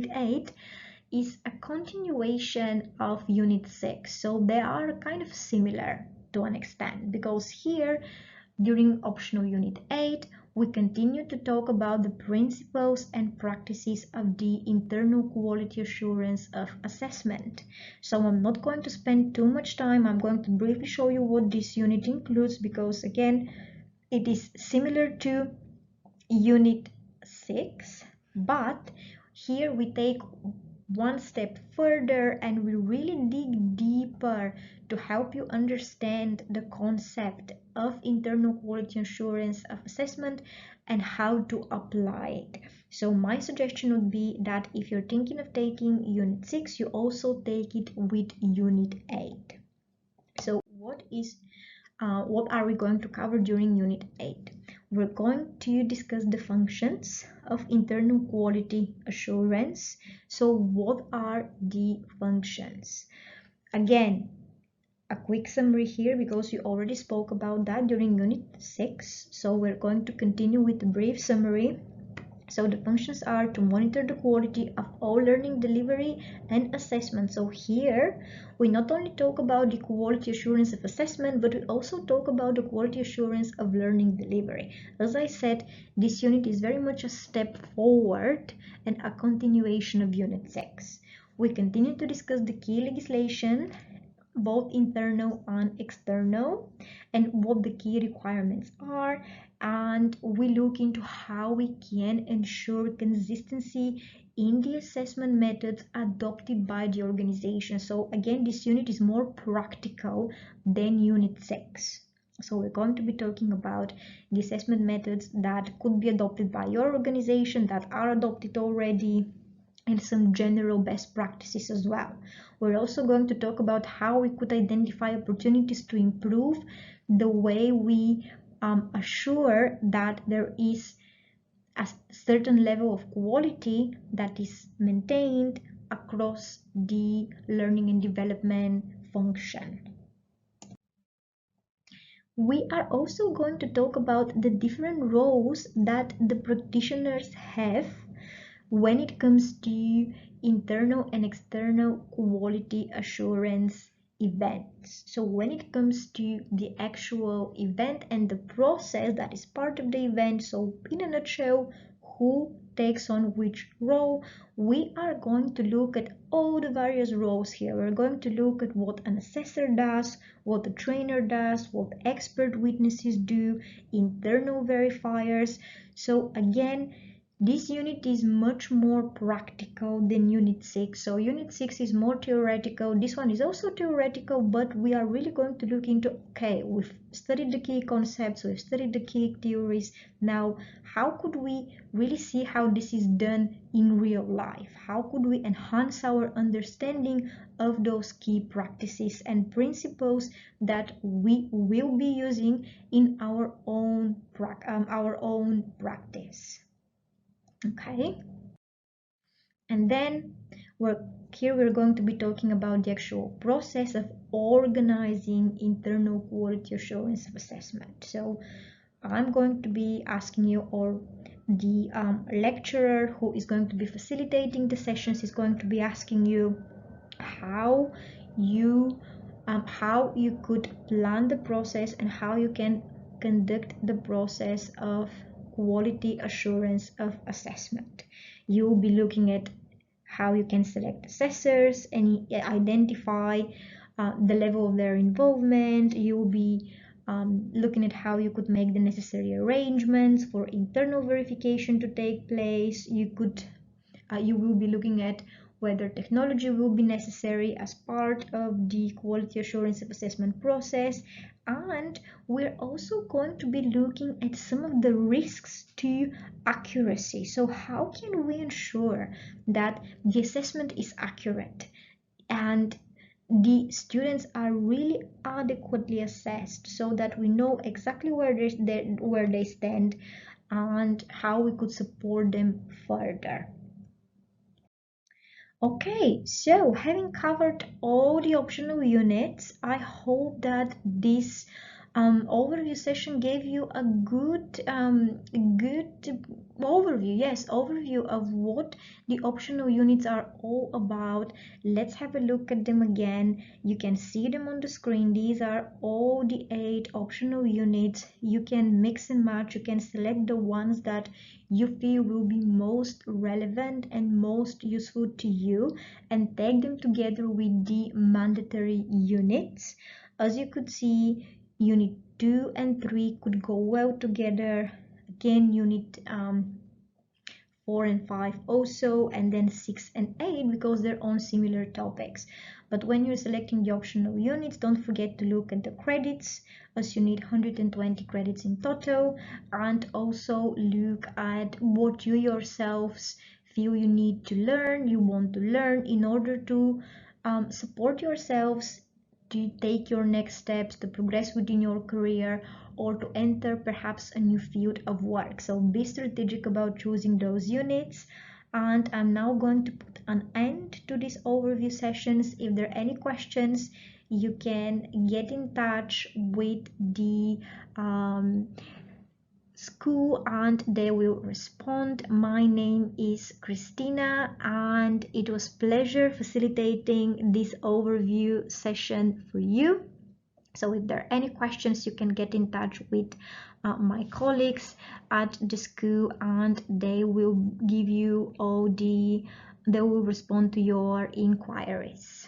Unit 8 is a continuation of Unit 6. So they are kind of similar to an extent, because here during optional Unit 8 we continue to talk about the principles and practices of the internal quality assurance of assessment. So I'm not going to spend too much time. I'm going to briefly show you what this unit includes, because again it is similar to Unit 6, but here we take one step further and we really dig deeper to help you understand the concept of internal quality assurance of assessment and how to apply it. So my suggestion would be that if you're thinking of taking Unit 6, you also take it with Unit 8. So what are we going to cover during Unit 8? We're going to discuss the functions of internal quality assurance. So what are the functions? Again, a quick summary here, because you already spoke about that during Unit 6. So we're going to continue with a brief summary. So the functions are to monitor the quality of all learning delivery and assessment. So here we not only talk about the quality assurance of assessment, but we also talk about the quality assurance of learning delivery. As I said, this unit is very much a step forward and a continuation of Unit 6. We continue to discuss the key legislation, both internal and external, and what the key requirements are, and we look into how we can ensure consistency in the assessment methods adopted by the organization. So again, this unit is more practical than Unit 6. So we're going to be talking about the assessment methods that could be adopted by your organization, that are adopted already, and some general best practices as well. We're also going to talk about how we could identify opportunities to improve the way we assure that there is a certain level of quality that is maintained across the learning and development function. We are also going to talk about the different roles that the practitioners have when it comes to internal and external quality assurance events. So when it comes to the actual event and the process that is part of the event, so in a nutshell, who takes on which role, we are going to look at all the various roles here. We're going to look at what an assessor does, what the trainer does, what expert witnesses do, internal verifiers. So again, this unit is much more practical than Unit 6. So Unit 6 is more theoretical. This one is also theoretical, but we are really going to look into, okay, we've studied the key concepts, we've studied the key theories. Now, how could we really see how this is done in real life? How could we enhance our understanding of those key practices and principles that we will be using in our own practice? Okay, and then we're going to be talking about the actual process of organizing internal quality assurance of assessment. So I'm going to be asking you, or the lecturer who is going to be facilitating the sessions is going to be asking you how you could plan the process and how you can conduct the process of quality assurance of assessment. You'll be looking at how you can select assessors and identify the level of their involvement. You'll be looking at how you could make the necessary arrangements for internal verification to take place. You will be looking at whether technology will be necessary as part of the quality assurance of assessment process. And we're also going to be looking at some of the risks to accuracy. So how can we ensure that the assessment is accurate and the students are really adequately assessed, so that we know exactly where they stand and how we could support them further. Okay, so having covered all the optional units, I hope that this overview session gave you a good overview, yes, overview of what the optional units are all about. Let's have a look at them again. You can see them on the screen. These are all the 8 optional units. You can mix and match. You can select the ones that you feel will be most relevant and most useful to you and take them together with the mandatory units. As you could see, unit 2 and 3 could go well together. Again, unit 4 and 5 also, and then 6 and 8 because they're on similar topics. But when you're selecting the optional units, don't forget to look at the credits, as you need 120 credits in total, and also look at what you yourselves feel you need to learn, you want to learn in order to support yourselves to take your next steps, to progress within your career, or to enter perhaps a new field of work. So be strategic about choosing those units. And I'm now going to put an end to these overview sessions. If there are any questions, you can get in touch with the school and they will respond. My name is Christina and it was pleasure facilitating this overview session for you. So if there are any questions, you can get in touch with my colleagues at the school and they will give you all they will respond to your inquiries.